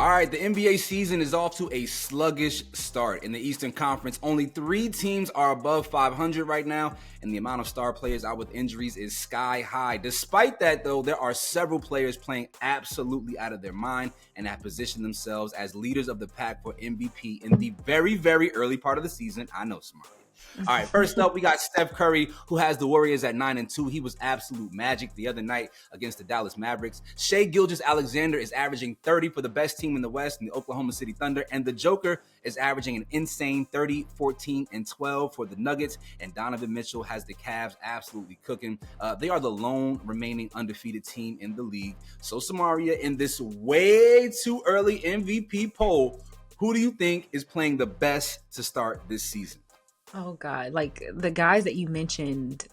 All right, the NBA season is off to a sluggish start. In the Eastern Conference, only 3 teams are above 500 right now, and the amount of star players out with injuries is sky high. Despite that, though, there are several players playing absolutely out of their mind and have positioned themselves as leaders of the pack for MVP in the very, very early part of the season. I know, Samaria. All right, first up, we got Steph Curry, who has the Warriors at 9-2. He was absolute magic the other night against the Dallas Mavericks. Shai Gilgeous-Alexander is averaging 30 for the best team in the West, in the Oklahoma City Thunder. And the Joker is averaging an insane 30, 14, and 12 for the Nuggets. And Donovan Mitchell has the Cavs absolutely cooking. They are the lone remaining undefeated team in the league. So, Samaria, in this way too early MVP poll, who do you think is playing the best to start this season? Oh God, like the guys that you mentioned,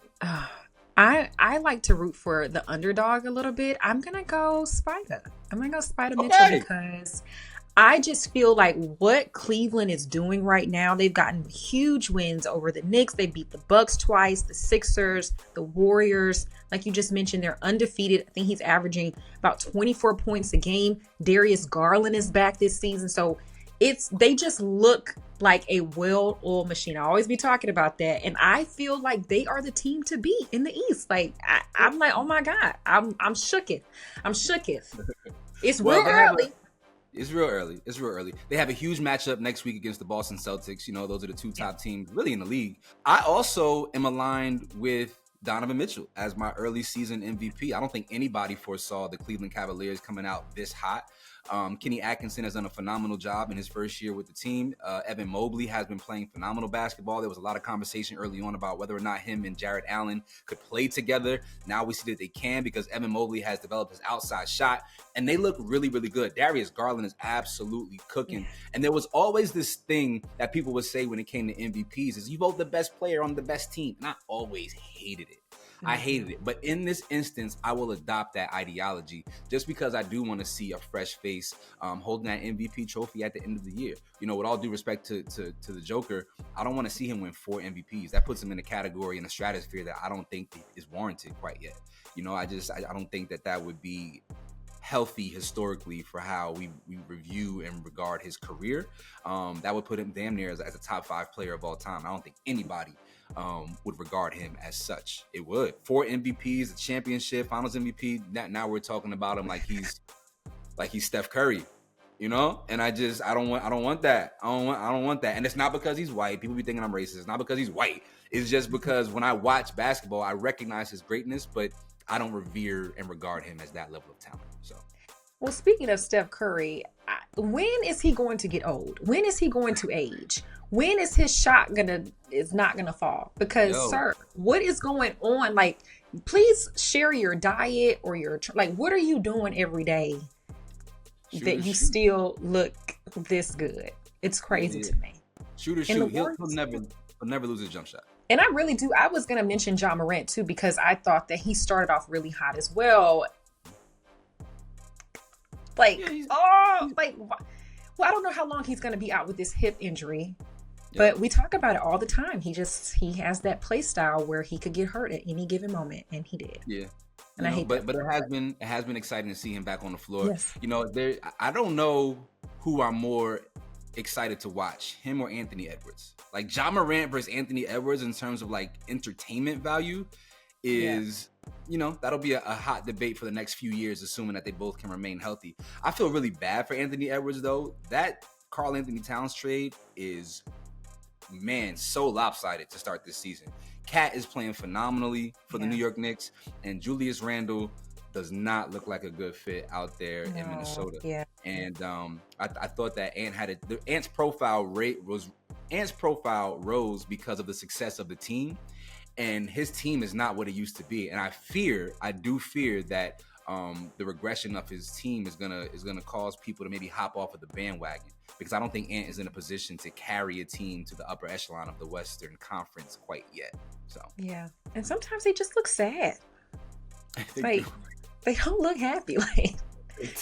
I like to root for the underdog a little bit. I'm gonna go Spider. I'm gonna go Spider Mitchell because I just feel like what Cleveland is doing right now, they've gotten huge wins over the Knicks. They beat the Bucks twice, the Sixers, the Warriors. Like you just mentioned, they're undefeated. I think he's averaging about 24 points a game. Darius Garland is back this season. So they just look like a well-oiled machine. I always be talking about that. And I feel like they are the team to beat in the East. Like, I'm like, oh my God, I'm shooketh. It's real early. It's real early. They have a huge matchup next week against the Boston Celtics. You know, those are the 2 top teams really in the league. I also am aligned with Donovan Mitchell as my early season MVP. I don't think anybody foresaw the Cleveland Cavaliers coming out this hot. Kenny Atkinson has done a phenomenal job in his first year with the team. Evan Mobley has been playing phenomenal basketball. There was a lot of conversation early on about whether or not him and Jarrett Allen could play together. Now we see that they can because Evan Mobley has developed his outside shot, and they look really, really good. Darius Garland is absolutely cooking. And there was always this thing that people would say when it came to MVPs is you vote the best player on the best team. And I always hated it. I hated it. But in this instance, I will adopt that ideology just because I do want to see a fresh face holding that MVP trophy at the end of the year. You know, with all due respect to the Joker, I don't want to see him win 4 MVPs. That puts him in a category, in a stratosphere that I don't think is warranted quite yet. You know, I don't think that would be healthy historically for how we review and regard his career. That would put him damn near as a top 5 player of all time. I don't think anybody would regard him as such. It would. 4 MVPs, a championship, Finals MVP. Now we're talking about him like he's Steph Curry, you know. And I don't want that. I don't want that. And it's not because he's white. People be thinking I'm racist. It's not because he's white. It's just because when I watch basketball, I recognize his greatness, but I don't revere and regard him as that level of talent. So. Well, speaking of Steph Curry, when is he going to get old? When is he going to age? When is his shot is not gonna fall? Because, sir, what is going on? Like, please share your diet or what are you doing every day that you still look this good? It's crazy to me. Shoot. He'll never lose his jump shot. And I really do. I was gonna mention Ja Morant too because I thought that he started off really hot as well. Well, I don't know how long he's going to be out with this hip injury, but we talk about it all the time. He has that play style where he could get hurt at any given moment, and he did. Yeah. And I hate that. But it has been exciting to see him back on the floor. Yes. You know, I don't know who I'm more excited to watch, him or Anthony Edwards. Like Ja Morant versus Anthony Edwards in terms of like entertainment value is. You know, that'll be a hot debate for the next few years, assuming that they both can remain healthy. I feel really bad for Anthony Edwards, though. That Karl Anthony Towns trade is, man, so lopsided to start this season. Cat is playing phenomenally for the New York Knicks, and Julius Randle does not look like a good fit out there in Minnesota. Yeah. And I thought that Ant's profile rose because of the success of the team. And his team is not what it used to be. And I do fear that the regression of his team is gonna cause people to maybe hop off of the bandwagon, because I don't think Ant is in a position to carry a team to the upper echelon of the Western Conference quite yet. So yeah, and sometimes they just look sad. Like they don't look happy. Like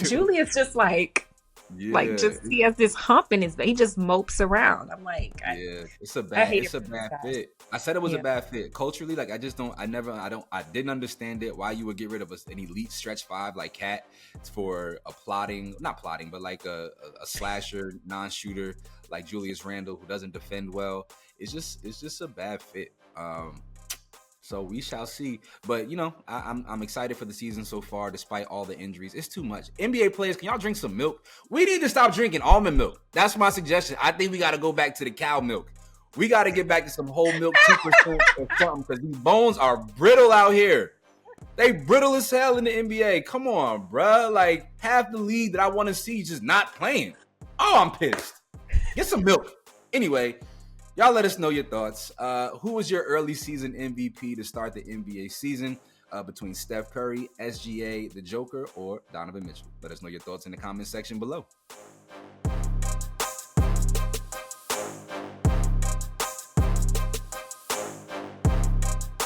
Julius just like Like, Yeah, just he has this hump in his, he just mopes around. I'm like, yeah, I hate it it's a for those bad guys. fit. I said it was a Yeah. bad fit culturally. Like I didn't understand it. Why you would get rid of an elite stretch five like Cat for a not plotting, but like a slasher non-shooter like Julius Randle who doesn't defend well. It's just a bad fit. So we shall see. But I'm excited for the season so far, despite all the injuries. It's too much. NBA players, can y'all drink some milk? We need to stop drinking almond milk. That's my suggestion. I think we got to go back to the cow milk. We got to get back to some whole milk 2% or something, because these bones are brittle out here. They brittle as hell in the NBA. Come on, bruh. Like, half the league that I want to see just not playing. Oh, I'm pissed. Get some milk. Anyway, y'all let us know your thoughts. Who was your early season MVP to start the NBA season between Steph Curry, SGA, the Joker, or Donovan Mitchell? Let us know your thoughts in the comment section below.